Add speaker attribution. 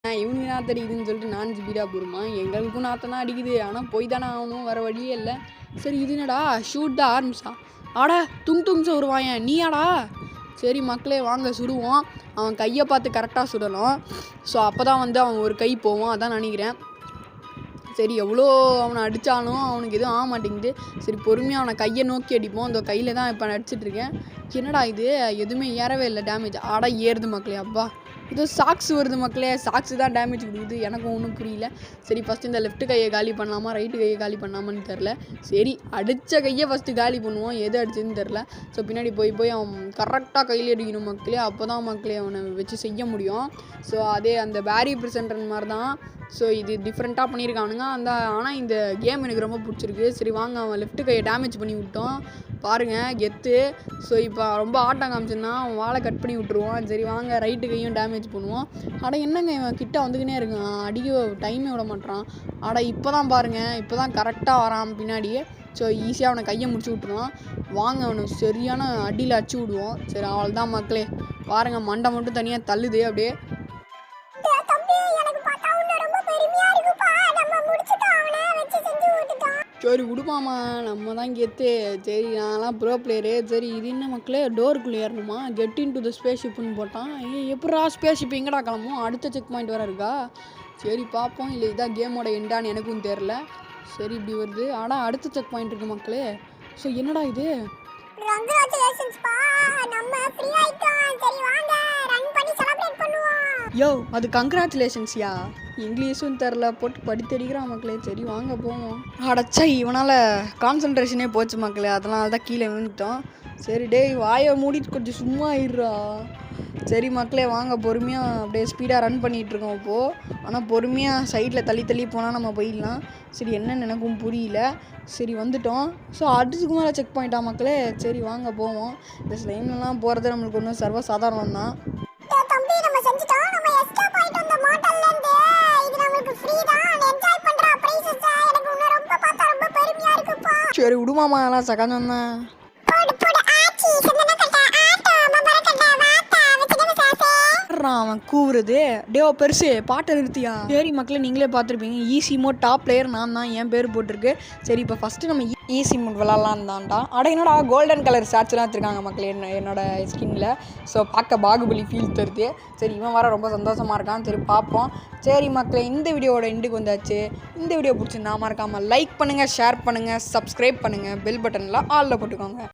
Speaker 1: இவனுக்கு நாற்றம் அடிக்குதுன்னு சொல்லிட்டு நான் ஸ்பீடாக போடுமா, எங்களுக்கும் நாற்றம் தான் அடிக்குது. ஆனால் போய் தானே ஆகணும், வேறு வழியே இல்லை. சரி இது என்னடா ஷூட் த ஆர்ம்ஸா, ஆடா தும் வருவாயன் நீயாடா. சரி மக்களே வாங்க சுடுவோம். அவன் கையை பார்த்து கரெக்டாக சுடணும். ஸோ அப்போ தான் வந்து அவன் ஒரு கை போவான், அதான் நினைக்கிறேன். சரி எவ்வளோ அவனை அடித்தாலும் அவனுக்கு எதுவும் ஆக மாட்டேங்குது. சரி பொறுமையாக அவனை கையை நோக்கி அடிப்போம். அந்த கையில் தான் இப்போ அடிச்சிட்ருக்கேன். என்னடா இது எதுவுமே ஏறவே இல்லை டேமேஜ். ஆடா ஏறுது மக்களே, அப்பா இதோ சாக்ஸ் வருது மக்களே. சாக்ஸு தான் டேமேஜ் கொடுக்குது, எனக்கும் ஒன்றும் புரியல. சரி ஃபஸ்ட்டு இந்த லெஃப்ட்டு கையை காலி பண்ணலாமா ரைட்டு கையை காலி பண்ணலாமான்னு தெரில. சரி அடித்த கையை ஃபஸ்ட்டு காலி பண்ணுவோம், எது அடிச்சதுன்னு தெரில. ஸோ பின்னாடி போய் அவன் கரெக்டாக கையில் அடிக்கணும் மக்களே, அப்போ தான் மக்களே அவனை வச்சு செய்ய முடியும். ஸோ அதே அந்த பேரி ப்ரெசென்டர் மாதிரி தான். ஸோ இது டிஃப்ரெண்ட்டாக பண்ணியிருக்கானுங்க. ஆனால் இந்த கேம் எனக்கு ரொம்ப பிடிச்சிருக்கு. சரி வாங்க அவன் லெஃப்ட்டு கையை டேமேஜ் பண்ணி விட்டோம் பாருங்கள், கெத்து. ஸோ இப்போ ரொம்ப ஆட்டம் காமிச்சுன்னா அவன் வாழை கட் பண்ணி விட்ருவான். சரி வாங்க ரைட்டு கையும் டேமேஜ் பண்ணுவோம். ஆனால் என்னங்க இவன் கிட்ட வந்துக்கினே இருக்கான், அடிக்க டைமே விட மாட்டான். இப்போ தான் பாருங்கள், இப்போ தான் கரெக்டாக வரான் பின்னாடியே. ஸோ ஈஸியாக அவனை கையை முடிச்சு விட்ருவான். வாங்க அவனுக்கு சரியான அடியில் அடிச்சு விடுவோம். சரி அவள் தான் மக்களே பாருங்கள், மண்டை மட்டும் தனியாக தள்ளுது அப்படியே. சரி விடுமாமா, நம்ம தான் கெத்து. சரி நான்லாம் ப்ரோ பிளேயரு. சரி இது என்ன மக்களே, டோருக்குள்ளே ஏறணுமா, get in to the space ஷிப்புன்னு போட்டான். எப்படா ஸ்பேஸ் ஷிப் எங்கடா கிளம்பும், அடுத்த செக் பாயிண்ட் வேறு இருக்கா. சரி பார்ப்போம், இல்லை இதான் கேமோட எண்டான்னு எனக்கும் தெரில. சரி இப்படி வருது, ஆனால் அடுத்த செக் பாயிண்ட் இருக்குது மக்களே. ஸோ என்னடா இது, யோ அது கங்க்ராச்சுலேஷன்ஸ்யா. இங்கிலீஷும் தெரில, போட்டு படித்தடிக்கிறான் மக்களே. சரி வாங்க போவோம். அடைச்சா இவனால் கான்சன்ட்ரேஷனே போச்சு மக்களே, அதனால தான் கீழே விழுந்துட்டோம். சரி டேய் வாயை மூடிட்டு கொஞ்சம் சும்மா ஆயிடுறா. சரி மக்களே வாங்க பொறுமையாக அப்படியே ஸ்பீடாக ரன் பண்ணிகிட்ருக்கோம் இப்போது. ஆனால் பொறுமையாக சைடில் தள்ளி போனால் நம்ம போயிடலாம். சரி என்னன்னு எனக்கும் புரியல. சரி வந்துட்டோம். ஸோ அடுத்துக்கு மேலே செக் பாயிண்டா மக்களே. சரி வாங்க போவோம். இந்த ஸ்லைம்லாம் போகிறது நம்மளுக்கு ஒன்றும் சர்வசாதாரணம் தான். சரி விடுமாமா, எல்லாம் சகஜம் தான். அவன் கூவுறது டேவோ பெருசு பாட்டை நிறுத்தியா. சரி மக்களே நீங்களே பார்த்துருப்பீங்க, ஈஸி மோட் டாப் பிளேயர் நான் தான், என் பேர் போட்டிருக்கு. சரி இப்போ ஃபஸ்ட்டு நம்ம ஈஸி மோட் விளாட்லாம் தான்டா. என்னடா கோல்டன் கலர் ஸ்டாச்சுலாம் வச்சுருக்காங்க மக்களே என்னோட ஸ்கின்னில். ஸோ பார்க்க பாகுபலி ஃபீல் தருது. சரி இவன் வர ரொம்ப சந்தோஷமாக இருக்கான். சரி பார்ப்போம். சரி மக்களே இந்த வீடியோவோட எண்டுக்கு வந்தாச்சு. இந்த வீடியோ பிடிச்சிருந்தா மறக்காமல் லைக் பண்ணுங்கள், ஷேர் பண்ணுங்கள், சப்ஸ்கிரைப் பண்ணுங்கள், பெல் பட்டனில் ஆலில் போட்டுக்கோங்க.